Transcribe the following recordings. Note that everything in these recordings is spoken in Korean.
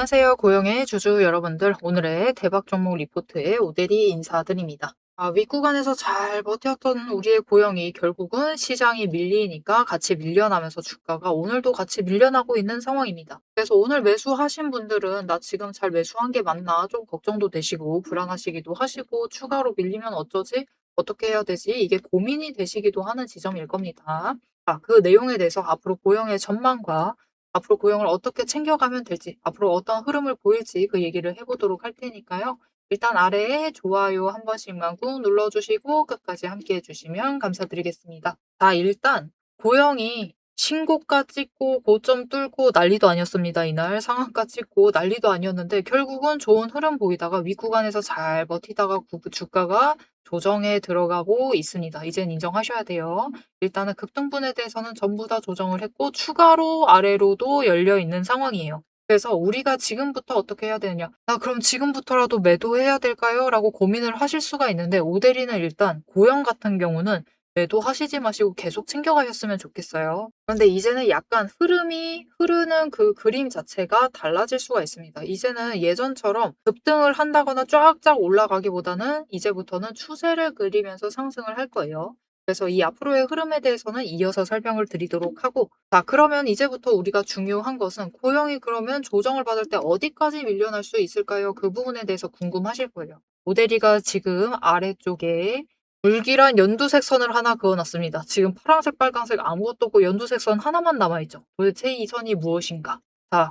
안녕하세요. 고영의 주주 여러분들. 오늘의 대박 종목 리포트에 오대리 인사드립니다. 윗구간에서 잘 버텼던 우리의 고영이 결국은 시장이 밀리니까 같이 밀려나면서 주가가 오늘도 같이 밀려나고 있는 상황입니다. 그래서 오늘 매수하신 분들은 나 지금 잘 매수한 게 맞나 좀 걱정도 되시고 불안하시기도 하시고 추가로 밀리면 어쩌지? 어떻게 해야 되지? 이게 고민이 되시기도 하는 지점일 겁니다. 그 내용에 대해서 앞으로 고영의 전망과 앞으로 고용을 어떻게 챙겨가면 될지, 앞으로 어떤 흐름을 보일지 그 얘기를 해보도록 할 테니까요. 일단 아래에 좋아요 한 번씩만 꾹 눌러주시고 끝까지 함께 해주시면 감사드리겠습니다. 일단 고영이 신고가 찍고 고점 뚫고 난리도 아니었습니다. 이날 상한가 찍고 난리도 아니었는데 결국은 좋은 흐름 보이다가 윗구간에서 잘 버티다가 주가가 조정에 들어가고 있습니다. 이젠 인정하셔야 돼요. 일단은 급등분에 대해서는 전부 다 조정을 했고 추가로 아래로도 열려 있는 상황이에요. 그래서 우리가 지금부터 어떻게 해야 되느냐? 그럼 지금부터라도 매도해야 될까요? 라고 고민을 하실 수가 있는데 오대리는 일단 고영 같은 경우는 매도하시지 마시고 계속 챙겨가셨으면 좋겠어요. 그런데 이제는 약간 흐름이 흐르는 그 그림 자체가 달라질 수가 있습니다. 이제는 예전처럼 급등을 한다거나 쫙쫙 올라가기보다는 이제부터는 추세를 그리면서 상승을 할 거예요. 그래서 이 앞으로의 흐름에 대해서는 이어서 설명을 드리도록 하고 그러면 이제부터 우리가 중요한 것은 고영이 그러면 조정을 받을 때 어디까지 밀려날 수 있을까요? 그 부분에 대해서 궁금하실 거예요. 모델이가 지금 아래쪽에 불길한 연두색 선을 하나 그어놨습니다. 지금 파란색, 빨간색 아무것도 없고 연두색 선 하나만 남아있죠. 도대체 이 선이 무엇인가?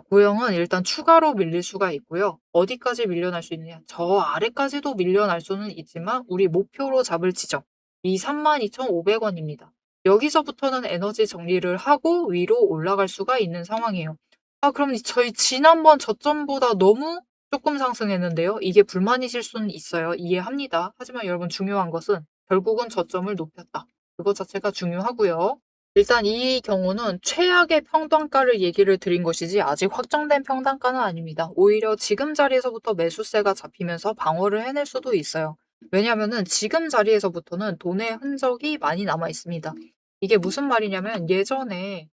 고영은 일단 추가로 밀릴 수가 있고요. 어디까지 밀려날 수 있느냐? 저 아래까지도 밀려날 수는 있지만 우리 목표로 잡을 지점. 이 32,500원입니다. 여기서부터는 에너지 정리를 하고 위로 올라갈 수가 있는 상황이에요. 그럼 저희 지난번 저점보다 너무 조금 상승했는데요. 이게 불만이실 수는 있어요. 이해합니다. 하지만 여러분 중요한 것은 결국은 저점을 높였다. 그것 자체가 중요하고요. 일단 이 경우는 최악의 평단가를 얘기를 드린 것이지 아직 확정된 평단가는 아닙니다. 오히려 지금 자리에서부터 매수세가 잡히면서 방어를 해낼 수도 있어요. 왜냐면은 지금 자리에서부터는 돈의 흔적이 많이 남아 있습니다. 이게 무슨 말이냐면 예전에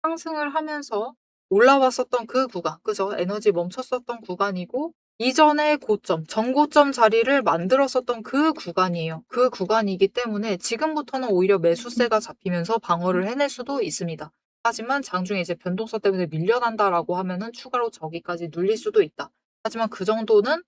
상승을 하면서 올라왔었던 그 구간, 그죠? 에너지 멈췄었던 구간이고 이전의 고점, 전고점 자리를 만들었었던 그 구간이에요. 그 구간이기 때문에 지금부터는 오히려 매수세가 잡히면서 방어를 해낼 수도 있습니다. 하지만 장중에 이제 변동성 때문에 밀려난다라고 하면은 추가로 저기까지 눌릴 수도 있다. 하지만 그 정도는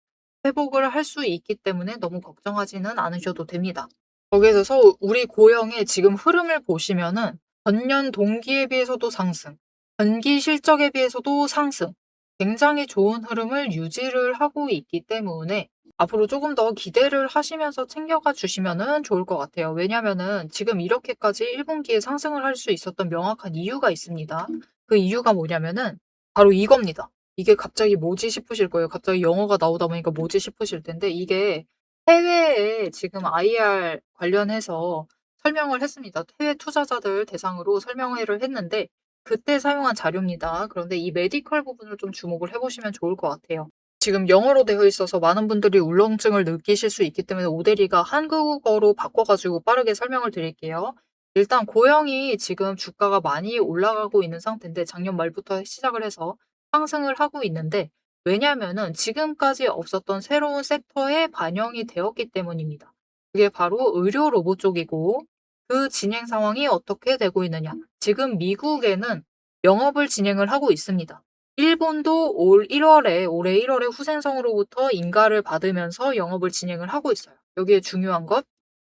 회복을 할 수 있기 때문에 너무 걱정하지는 않으셔도 됩니다. 거기에서 우리 고영의 지금 흐름을 보시면은 전년 동기에 비해서도 상승, 전기 실적에 비해서도 상승, 굉장히 좋은 흐름을 유지를 하고 있기 때문에 앞으로 조금 더 기대를 하시면서 챙겨가 주시면은 좋을 것 같아요. 왜냐면은 지금 이렇게까지 1분기에 상승을 할 수 있었던 명확한 이유가 있습니다. 그 이유가 뭐냐면은 바로 이겁니다. 이게 갑자기 뭐지 싶으실 거예요. 갑자기 영어가 나오다 보니까 뭐지 싶으실 텐데 이게 해외에 지금 IR 관련해서 설명을 했습니다. 해외 투자자들 대상으로 설명회를 했는데 그때 사용한 자료입니다. 그런데 이 메디컬 부분을 좀 주목을 해보시면 좋을 것 같아요. 지금 영어로 되어 있어서 많은 분들이 울렁증을 느끼실 수 있기 때문에 오대리가 한국어로 바꿔가지고 빠르게 설명을 드릴게요. 일단 고영이 지금 주가가 많이 올라가고 있는 상태인데 작년 말부터 시작을 해서 상승을 하고 있는데 왜냐면은 지금까지 없었던 새로운 섹터에 반영이 되었기 때문입니다. 그게 바로 의료 로봇 쪽이고 그 진행 상황이 어떻게 되고 있느냐. 지금 미국에는 영업을 진행을 하고 있습니다. 일본도 올해 1월에 후생성으로부터 인가를 받으면서 영업을 진행을 하고 있어요. 여기에 중요한 것,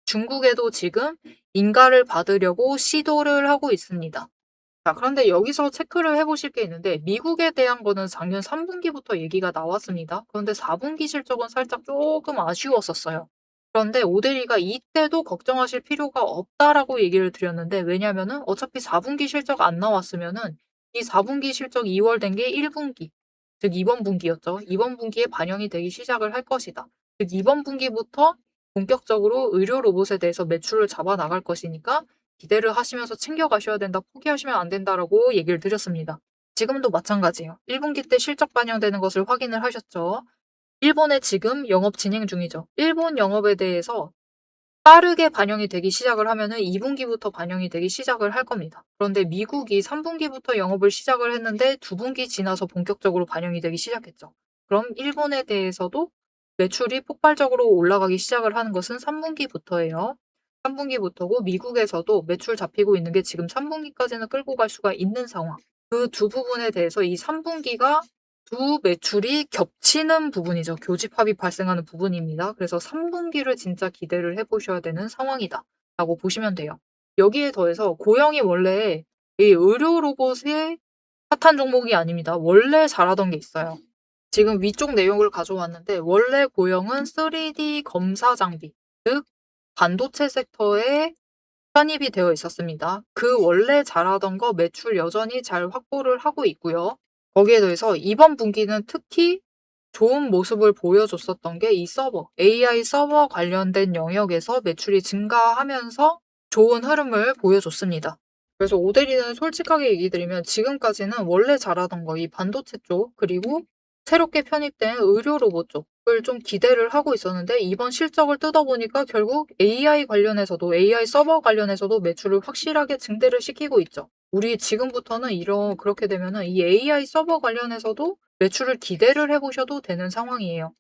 중국에도 지금 인가를 받으려고 시도를 하고 있습니다. 그런데 여기서 체크를 해보실 게 있는데 미국에 대한 거는 작년 3분기부터 얘기가 나왔습니다. 그런데 4분기 실적은 살짝 조금 아쉬웠었어요. 그런데 오데리가 이때도 걱정하실 필요가 없다라고 얘기를 드렸는데 왜냐면은 어차피 4분기 실적 안 나왔으면은 이 4분기 실적 2월 된 게 1분기, 즉 이번 분기였죠. 이번 분기에 반영이 되기 시작을 할 것이다. 즉 이번 분기부터 본격적으로 의료 로봇에 대해서 매출을 잡아 나갈 것이니까 기대를 하시면서 챙겨가셔야 된다, 포기하시면 안 된다라고 얘기를 드렸습니다. 지금도 마찬가지예요. 1분기 때 실적 반영되는 것을 확인을 하셨죠. 일본에 지금 영업 진행 중이죠. 일본 영업에 대해서 빠르게 반영이 되기 시작을 하면은 2분기부터 반영이 되기 시작을 할 겁니다. 그런데 미국이 3분기부터 영업을 시작을 했는데 2분기 지나서 본격적으로 반영이 되기 시작했죠. 그럼 일본에 대해서도 매출이 폭발적으로 올라가기 시작을 하는 것은 3분기부터예요. 3분기부터고 미국에서도 매출 잡히고 있는 게 지금 3분기까지는 끌고 갈 수가 있는 상황. 그 두 부분에 대해서 이 3분기가 두 매출이 겹치는 부분이죠. 교집합이 발생하는 부분입니다. 그래서 3분기를 진짜 기대를 해 보셔야 되는 상황이다 라고 보시면 돼요. 여기에 더해서 고영이 원래 이 의료 로봇의 핫한 종목이 아닙니다. 원래 잘하던 게 있어요. 지금 위쪽 내용을 가져왔는데 원래 고영은 3D 검사 장비, 즉 반도체 섹터에 편입이 되어 있었습니다. 그 원래 잘하던 거 매출 여전히 잘 확보를 하고 있고요. 거기에 더해서 이번 분기는 특히 좋은 모습을 보여줬었던 게 이 서버, AI 서버 관련된 영역에서 매출이 증가하면서 좋은 흐름을 보여줬습니다. 그래서 오데리는 솔직하게 얘기 드리면 지금까지는 원래 잘하던 거 이 반도체 쪽 그리고 새롭게 편입된 의료 로봇 쪽을 좀 기대를 하고 있었는데 이번 실적을 뜯어보니까 결국 AI 관련해서도 AI 서버 관련해서도 매출을 확실하게 증대를 시키고 있죠. 우리 지금부터는 그렇게 되면은 이 AI 서버 관련해서도 매출을 기대를 해보셔도 되는 상황이에요.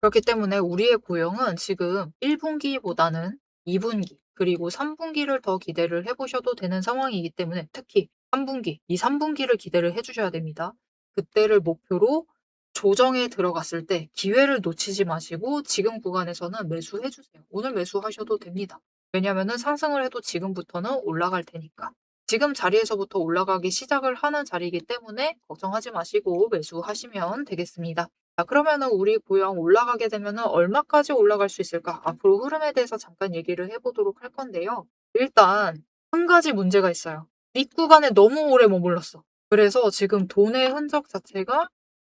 그렇기 때문에 우리의 고용은 지금 1분기보다는 2분기, 그리고 3분기를 더 기대를 해보셔도 되는 상황이기 때문에 특히 3분기, 이 3분기를 기대를 해주셔야 됩니다. 그때를 목표로 조정에 들어갔을 때 기회를 놓치지 마시고 지금 구간에서는 매수해주세요. 오늘 매수하셔도 됩니다. 왜냐면은 상승을 해도 지금부터는 올라갈 테니까. 지금 자리에서부터 올라가기 시작을 하는 자리이기 때문에 걱정하지 마시고 매수하시면 되겠습니다. 자, 그러면은 우리 고용 올라가게 되면은 얼마까지 올라갈 수 있을까? 앞으로 흐름에 대해서 잠깐 얘기를 해보도록 할 건데요. 일단 한 가지 문제가 있어요. 윗구간에 너무 오래 머물렀어. 그래서 지금 돈의 흔적 자체가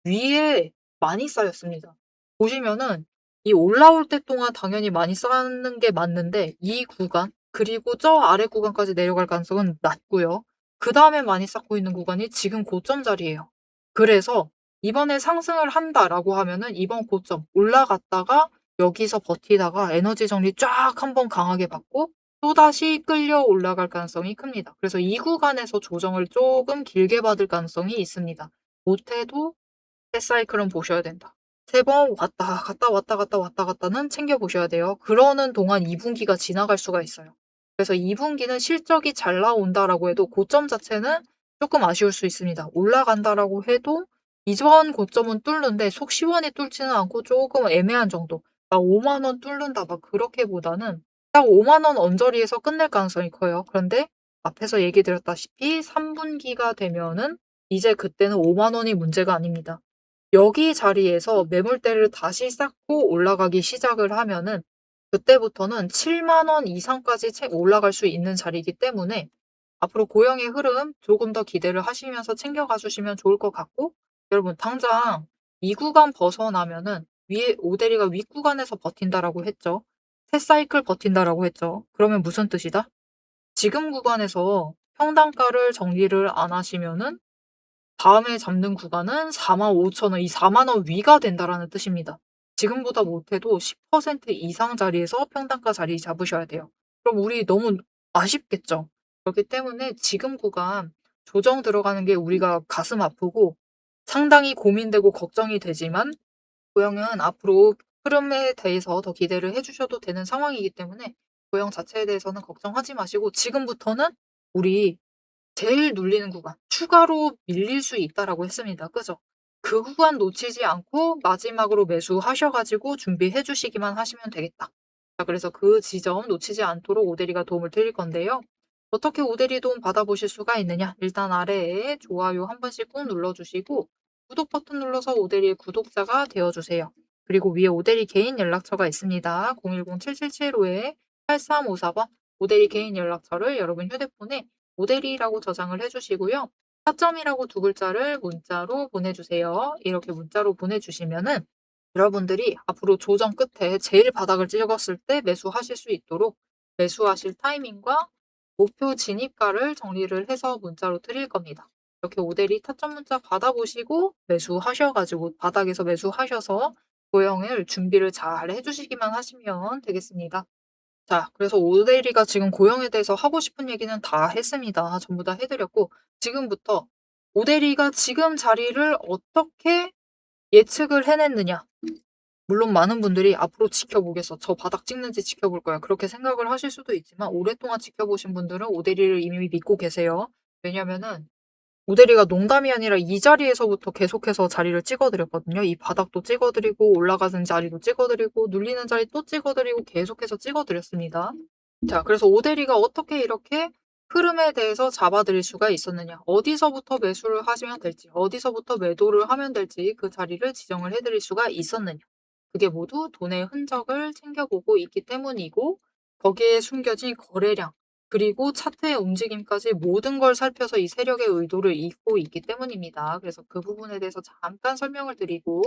위에 많이 쌓였습니다. 보시면은 이 올라올 때 동안 당연히 많이 쌓는 게 맞는데 이 구간 그리고 저 아래 구간까지 내려갈 가능성은 낮고요. 그 다음에 많이 쌓고 있는 구간이 지금 고점 자리예요. 그래서 이번에 상승을 한다라고 하면은 이번 고점 올라갔다가 여기서 버티다가 에너지 정리 쫙 한번 강하게 받고 또다시 끌려 올라갈 가능성이 큽니다. 그래서 이 구간에서 조정을 조금 길게 받을 가능성이 있습니다. 못해도 셋사이클은 보셔야 된다. 3번 왔다 갔다 왔다 갔다 왔다 갔다는 챙겨 보셔야 돼요. 그러는 동안 2분기가 지나갈 수가 있어요. 그래서 2분기는 실적이 잘 나온다라고 해도 고점 자체는 조금 아쉬울 수 있습니다. 올라간다라고 해도 이전 고점은 뚫는데 속 시원히 뚫지는 않고 조금 애매한 정도. 막 5만 원 뚫는다 막 그렇게보다는 딱 5만 원 언저리에서 끝낼 가능성이 커요. 그런데 앞에서 얘기 드렸다시피 3분기가 되면은 이제 그때는 5만 원이 문제가 아닙니다. 여기 자리에서 매물대를 다시 쌓고 올라가기 시작을 하면은 그때부터는 7만 원 이상까지 올라갈 수 있는 자리이기 때문에 앞으로 고영의 흐름 조금 더 기대를 하시면서 챙겨가 주시면 좋을 것 같고 여러분 당장 이 구간 벗어나면은 위에 오데리가 윗구간에서 버틴다라고 했죠. 새 사이클 버틴다라고 했죠. 그러면 무슨 뜻이다? 지금 구간에서 평단가를 정리를 안 하시면은 다음에 잡는 구간은 45,000원, 이 4만 원 위가 된다라는 뜻입니다. 지금보다 못해도 10% 이상 자리에서 평단가 자리 잡으셔야 돼요. 그럼 우리 너무 아쉽겠죠? 그렇기 때문에 지금 구간 조정 들어가는 게 우리가 가슴 아프고 상당히 고민되고 걱정이 되지만 고영은 앞으로 흐름에 대해서 더 기대를 해주셔도 되는 상황이기 때문에 고영 자체에 대해서는 걱정하지 마시고 지금부터는 우리 제일 눌리는 구간, 추가로 밀릴 수 있다라고 했습니다. 그죠? 그 구간 놓치지 않고 마지막으로 매수하셔 가지고 준비해 주시기만 하시면 되겠다. 자, 그래서 그 지점 놓치지 않도록 오데리가 도움을 드릴 건데요. 어떻게 오데리 도움 받아보실 수가 있느냐? 일단 아래에 좋아요 한 번씩 꾹 눌러주시고 구독 버튼 눌러서 오데리의 구독자가 되어주세요. 그리고 위에 오데리 개인 연락처가 있습니다. 010-7775-8354번 오데리 개인 연락처를 여러분 휴대폰에 모델이라고 저장을 해주시고요. 타점이라고 두 글자를 문자로 보내주세요. 이렇게 문자로 보내주시면은 여러분들이 앞으로 조정 끝에 제일 바닥을 찍었을 때 매수하실 수 있도록 매수하실 타이밍과 목표 진입가를 정리를 해서 문자로 드릴 겁니다. 이렇게 오데리 타점 문자 받아보시고 매수하셔가지고 바닥에서 매수하셔서 고영을 준비를 잘 해주시기만 하시면 되겠습니다. 자, 그래서 오대리가 지금 고용에 대해서 하고 싶은 얘기는 다 했습니다. 전부 다 해 드렸고 지금부터 오대리가 지금 자리를 어떻게 예측을 해냈느냐. 물론 많은 분들이 '앞으로 지켜보겠어. 저 바닥 찍는지 지켜볼 거야.' 그렇게 생각을 하실 수도 있지만 오랫동안 지켜보신 분들은 오대리를 이미 믿고 계세요. 왜냐면은 오대리가 농담이 아니라 이 자리에서부터 계속해서 자리를 찍어 드렸거든요. 이 바닥도 찍어 드리고 올라가는 자리도 찍어 드리고 눌리는 자리 또 찍어 드리고 계속해서 찍어 드렸습니다. 자, 그래서 오대리가 어떻게 이렇게 흐름에 대해서 잡아 드릴 수가 있었느냐. 어디서부터 매수를 하시면 될지, 어디서부터 매도를 하면 될지 그 자리를 지정을 해 드릴 수가 있었느냐. 그게 모두 돈의 흔적을 챙겨보고 있기 때문이고 거기에 숨겨진 거래량 그리고 차트의 움직임까지 모든 걸 살펴서 이 세력의 의도를 읽고 있기 때문입니다. 그래서 그 부분에 대해서 잠깐 설명을 드리고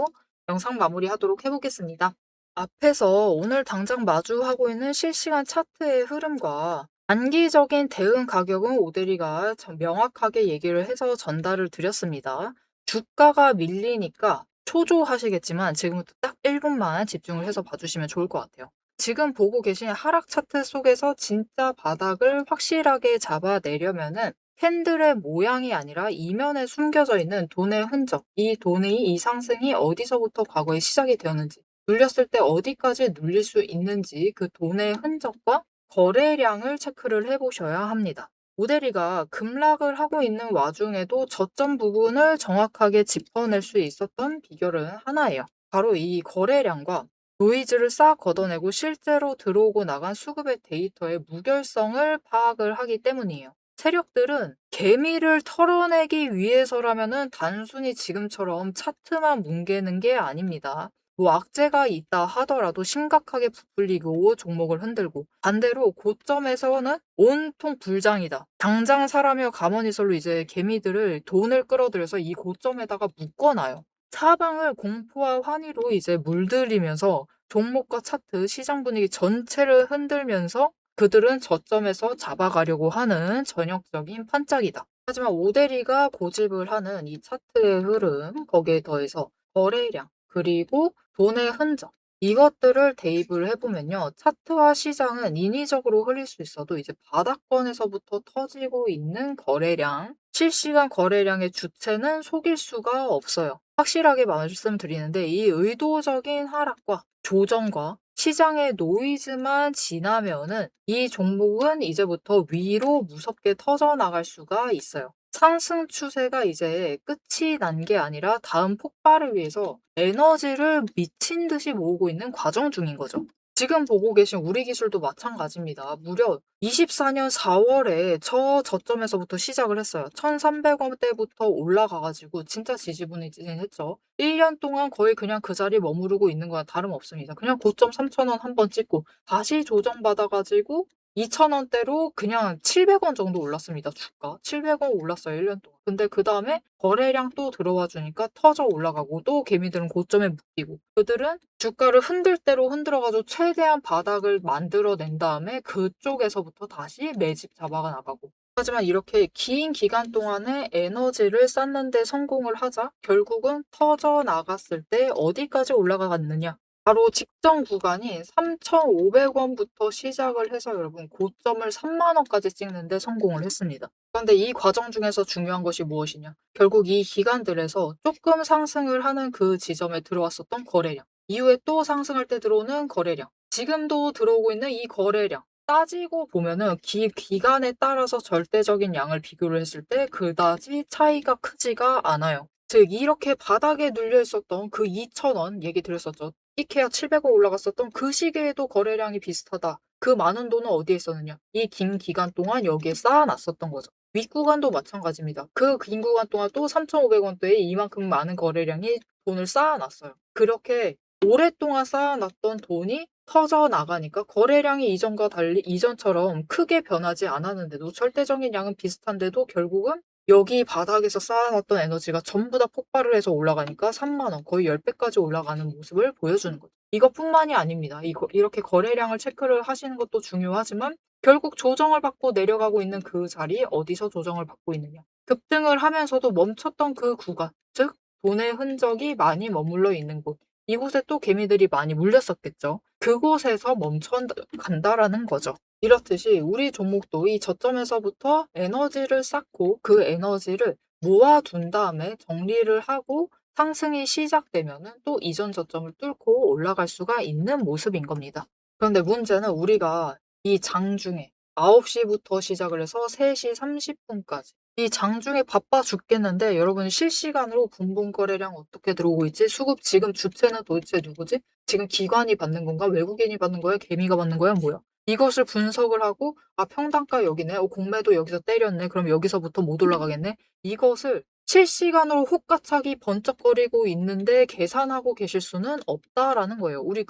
영상 마무리하도록 해 보겠습니다. 앞에서 오늘 당장 마주하고 있는 실시간 차트의 흐름과 단기적인 대응 가격은 오대리가 명확하게 얘기를 해서 전달을 드렸습니다. 주가가 밀리니까 초조하시겠지만 지금부터 딱 1분만 집중을 해서 봐주시면 좋을 것 같아요. 지금 보고 계신 하락 차트 속에서 진짜 바닥을 확실하게 잡아내려면은 캔들의 모양이 아니라 이면에 숨겨져 있는 돈의 흔적, 이 돈의 이 상승이 어디서부터 과거에 시작이 되었는지, 눌렸을 때 어디까지 눌릴 수 있는지 그 돈의 흔적과 거래량을 체크를 해보셔야 합니다. 오대리가 급락을 하고 있는 와중에도 저점 부분을 정확하게 짚어낼 수 있었던 비결은 하나예요. 바로 이 거래량과 노이즈를 싹 걷어내고 실제로 들어오고 나간 수급의 데이터의 무결성을 파악을 하기 때문이에요. 세력들은 개미를 털어내기 위해서라면은 단순히 지금처럼 차트만 뭉개는 게 아닙니다. 뭐 악재가 있다 하더라도 심각하게 부풀리고 종목을 흔들고 반대로 고점에서는 온통 불장이다. 당장 사라며 가머니설로 이제 개미들을 돈을 끌어들여서 이 고점에다가 묶어놔요. 사방을 공포와 환희로 이제 물들이면서 종목과 차트, 시장 분위기 전체를 흔들면서 그들은 저점에서 잡아가려고 하는 전형적인 판짝이다. 하지만 오대리가 고집을 하는 이 차트의 흐름, 거기에 더해서 거래량, 그리고 돈의 흔적, 이것들을 대입을 해보면요. 차트와 시장은 인위적으로 흘릴 수 있어도 이제 바닥권에서부터 터지고 있는 거래량, 실시간 거래량의 주체는 속일 수가 없어요. 확실하게 말씀드리는데 이 의도적인 하락과 조정과 시장의 노이즈만 지나면은 이 종목은 이제부터 위로 무섭게 터져나갈 수가 있어요. 상승 추세가 이제 끝이 난 게 아니라 다음 폭발을 위해서 에너지를 미친 듯이 모으고 있는 과정 중인 거죠. 지금 보고 계신 우리 기술도 마찬가지입니다. 무려 24년 4월에 저 저점에서부터 시작을 했어요. 1,300원대부터 올라가 가지고 진짜 지지부진했죠. 1년 동안 거의 그냥 그 자리에 머무르고 있는 거와 다름없습니다. 그냥 고점 3,000원 한 번 찍고 다시 조정받아 가지고 2,000원대로 그냥 700원 정도 올랐습니다. 주가. 700원 올랐어요. 1년 동안. 근데 그다음에 거래량 또 들어와 주니까 터져 올라가고 또 개미들은 고점에 묶이고 그들은 주가를 흔들 대로 흔들어 가지고 최대한 바닥을 만들어 낸 다음에 그쪽에서부터 다시 매집 잡아가 나가고. 하지만 이렇게 긴 기간 동안에 에너지를 쌓는 데 성공을 하자 결국은 터져 나갔을 때 어디까지 올라갔느냐? 바로 직전 구간이 3,500원부터 시작을 해서 여러분 고점을 30,000원까지 찍는 데 성공을 했습니다. 그런데 이 과정 중에서 중요한 것이 무엇이냐? 결국 이 기간들에서 조금 상승을 하는 그 지점에 들어왔었던 거래량, 이후에 또 상승할 때 들어오는 거래량, 지금도 들어오고 있는 이 거래량, 따지고 보면은 기간에 따라서 절대적인 양을 비교를 했을 때 그다지 차이가 크지가 않아요. 즉 이렇게 바닥에 눌려 있었던 그 2,000원 얘기 드렸었죠. 이케아 700원 올라갔었던 그 시기에도 거래량이 비슷하다. 그 많은 돈은 어디에 있었느냐? 이 긴 기간 동안 여기에 쌓아놨었던 거죠. 윗구간도 마찬가지입니다. 그 긴 구간 동안 또 3,500원대에 이만큼 많은 거래량이 돈을 쌓아놨어요. 그렇게 오랫동안 쌓아놨던 돈이 터져 나가니까 거래량이 이전과 달리 이전처럼 크게 변하지 않았는데도 절대적인 양은 비슷한데도 결국은 여기 바닥에서 쌓아놨던 에너지가 전부 다 폭발을 해서 올라가니까 30,000원 거의 10배까지 올라가는 모습을 보여주는 거죠. 이것뿐만이 아닙니다. 이렇게 거래량을 체크를 하시는 것도 중요하지만 결국 조정을 받고 내려가고 있는 그 자리 어디서 조정을 받고 있느냐. 급등을 하면서도 멈췄던 그 구간, 즉 돈의 흔적이 많이 머물러 있는 곳. 이곳에 또 개미들이 많이 물렸었겠죠. 그곳에서 멈춰 간다라는 거죠. 이렇듯이 우리 종목도 이 저점에서부터 에너지를 쌓고 그 에너지를 모아둔 다음에 정리를 하고 상승이 시작되면은 또 이전 저점을 뚫고 올라갈 수가 있는 모습인 겁니다. 그런데 문제는 우리가 이 장중에 9시부터 시작을 해서 3시 30분까지 이 장중에 바빠 죽겠는데 여러분 실시간으로 분봉 거래량 어떻게 들어오고 있지? 수급 지금 주체는 도대체 누구지? 지금 기관이 받는 건가? 외국인이 받는 거야? 개미가 받는 거야? 뭐야? 이것을 분석을 하고 평단가 여기네. 공매도 여기서 때렸네. 그럼 여기서부터 못 올라가겠네. 이것을 실시간으로 혹가차기 번쩍거리고 있는데 계산하고 계실 수는 없다라는 거예요. 우리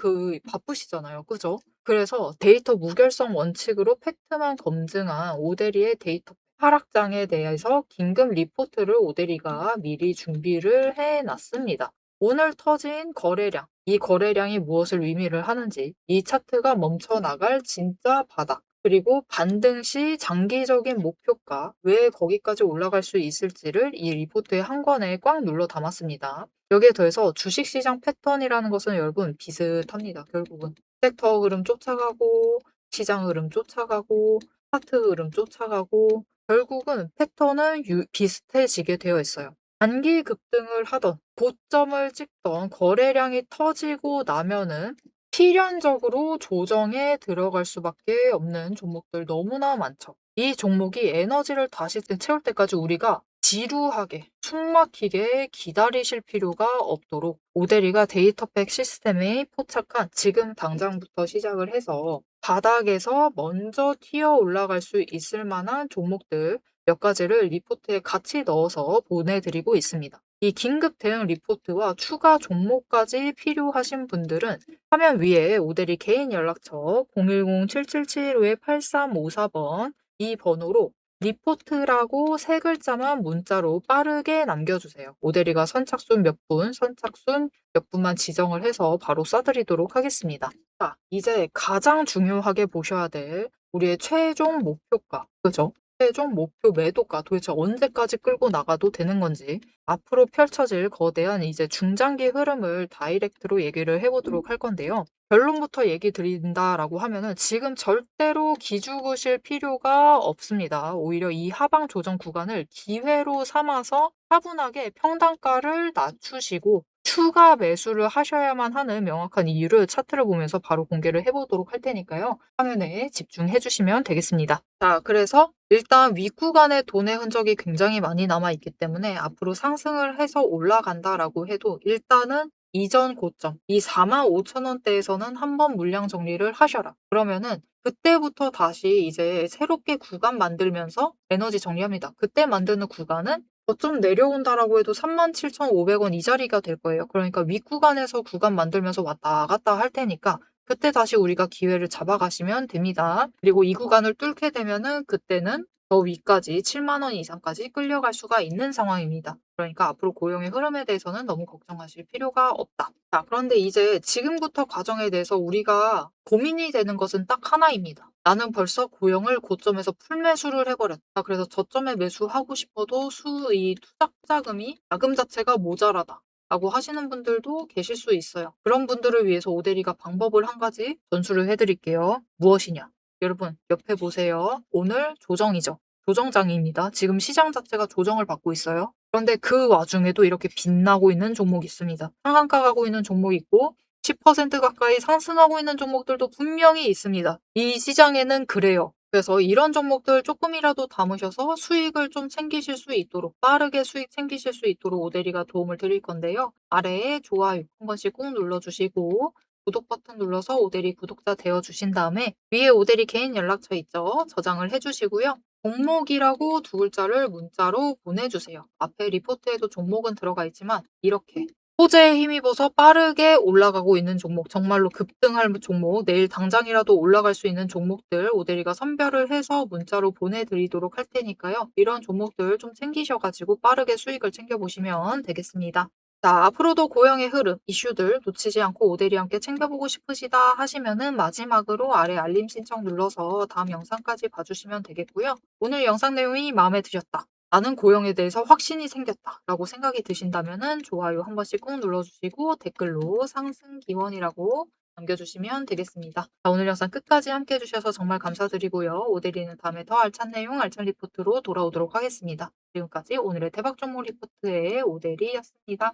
바쁘시잖아요. 그죠? 그래서 데이터 무결성 원칙으로 팩트만 검증한 오대리의 데이터 하락장에 대해서 긴급 리포트를 오대리가 미리 준비를 해 놨습니다. 오늘 터진 거래량, 이 거래량이 무엇을 의미를 하는지, 이 차트가 멈춰 나갈 진짜 바닥, 그리고 반등 시 장기적인 목표가 왜 거기까지 올라갈 수 있을지를 이 리포트의 한 권에 꽉 눌러 담았습니다. 여기에 더해서 주식시장 패턴이라는 것은 여러분 비슷합니다. 결국은 섹터 흐름 쫓아가고 시장 흐름 쫓아가고 차트 흐름 쫓아가고 결국은 패턴은 비슷해지게 되어 있어요. 단기 급등을 하던 고점을 찍던 거래량이 터지고 나면은 필연적으로 조정에 들어갈 수밖에 없는 종목들 너무나 많죠. 이 종목이 에너지를 다시 채울 때까지 우리가 지루하게 숨막히게 기다리실 필요가 없도록 오대리가 데이터팩 시스템에 포착한 지금 당장부터 시작을 해서 바닥에서 먼저 튀어 올라갈 수 있을 만한 종목들 몇 가지를 리포트에 같이 넣어서 보내드리고 있습니다. 이 긴급 대응 리포트와 추가 종목까지 필요하신 분들은 화면 위에 오대리 개인 연락처 010-7775-8354번 이 번호로 리포트라고 3글자만 문자로 빠르게 남겨주세요. 오대리가 선착순 몇 분, 선착순 몇 분만 지정을 해서 바로 쏴드리도록 하겠습니다. 자, 이제 가장 중요하게 보셔야 될 우리의 최종 목표가, 그죠? 최종 목표 매도가 도대체 언제까지 끌고 나가도 되는 건지 앞으로 펼쳐질 거대한 이제 중장기 흐름을 다이렉트로 얘기를 해보도록 할 건데요. 결론부터 얘기 드린다라고 하면은 지금 절대로 기죽으실 필요가 없습니다. 오히려 이 하방 조정 구간을 기회로 삼아서 차분하게 평단가를 낮추시고 추가 매수를 하셔야만 하는 명확한 이유를 차트를 보면서 바로 공개를 해보도록 할 테니까요. 화면에 집중해 주시면 되겠습니다. 자, 그래서 일단 윗구간에 돈의 흔적이 굉장히 많이 남아있기 때문에 앞으로 상승을 해서 올라간다라고 해도 일단은 이전 고점, 이 45,000원대에서는 한번 물량 정리를 하셔라. 그러면은 그때부터 다시 이제 새롭게 구간 만들면서 에너지 정리합니다. 그때 만드는 구간은 좀 내려온다라고 해도 37,500원 이 자리가 될 거예요. 그러니까 윗구간에서 구간 만들면서 왔다 갔다 할 테니까 그때 다시 우리가 기회를 잡아가시면 됩니다. 그리고 이 구간을 뚫게 되면은 그때는 더 위까지 7만 원 이상까지 끌려갈 수가 있는 상황입니다. 그러니까 앞으로 고용의 흐름에 대해서는 너무 걱정하실 필요가 없다. 자, 그런데 이제 지금부터 과정에 대해서 우리가 고민이 되는 것은 딱 하나입니다. 나는 벌써 고용을 고점에서 풀매수를 해버렸다. 그래서 저점에 매수하고 싶어도 이 투자금이 자금 자체가 모자라다. 라고 하시는 분들도 계실 수 있어요. 그런 분들을 위해서 오대리가 방법을 한 가지 전수를 해드릴게요. 무엇이냐? 여러분 옆에 보세요. 오늘 조정이죠. 조정장입니다. 지금 시장 자체가 조정을 받고 있어요. 그런데 그 와중에도 이렇게 빛나고 있는 종목이 있습니다. 상한가 가고 있는 종목이 있고 10% 가까이 상승하고 있는 종목들도 분명히 있습니다. 이 시장에는 그래요. 그래서 이런 종목들 조금이라도 담으셔서 수익을 좀 챙기실 수 있도록 빠르게 수익 챙기실 수 있도록 오대리가 도움을 드릴 건데요. 아래에 좋아요 한 번씩 꾹 눌러주시고 구독 버튼 눌러서 오대리 구독자 되어주신 다음에 위에 오대리 개인 연락처 있죠? 저장을 해주시고요. 종목이라고 2글자를 문자로 보내주세요. 앞에 리포트에도 종목은 들어가 있지만 이렇게 호재에 힘입어서 빠르게 올라가고 있는 종목, 정말로 급등할 종목, 내일 당장이라도 올라갈 수 있는 종목들 오대리가 선별을 해서 문자로 보내드리도록 할 테니까요. 이런 종목들 좀 챙기셔가지고 빠르게 수익을 챙겨보시면 되겠습니다. 자, 앞으로도 고영의 흐름, 이슈들 놓치지 않고 오대리 함께 챙겨보고 싶으시다 하시면은 마지막으로 아래 알림 신청 눌러서 다음 영상까지 봐주시면 되겠고요. 오늘 영상 내용이 마음에 드셨다. 나는 고용에 대해서 확신이 생겼다라고 생각이 드신다면은 좋아요 한 번씩 꾹 눌러주시고 댓글로 상승 기원이라고 남겨주시면 되겠습니다. 자, 오늘 영상 끝까지 함께 해주셔서 정말 감사드리고요. 오데리는 다음에 더 알찬 내용, 알찬 리포트로 돌아오도록 하겠습니다. 지금까지 오늘의 대박 종목 리포트의 오데리였습니다.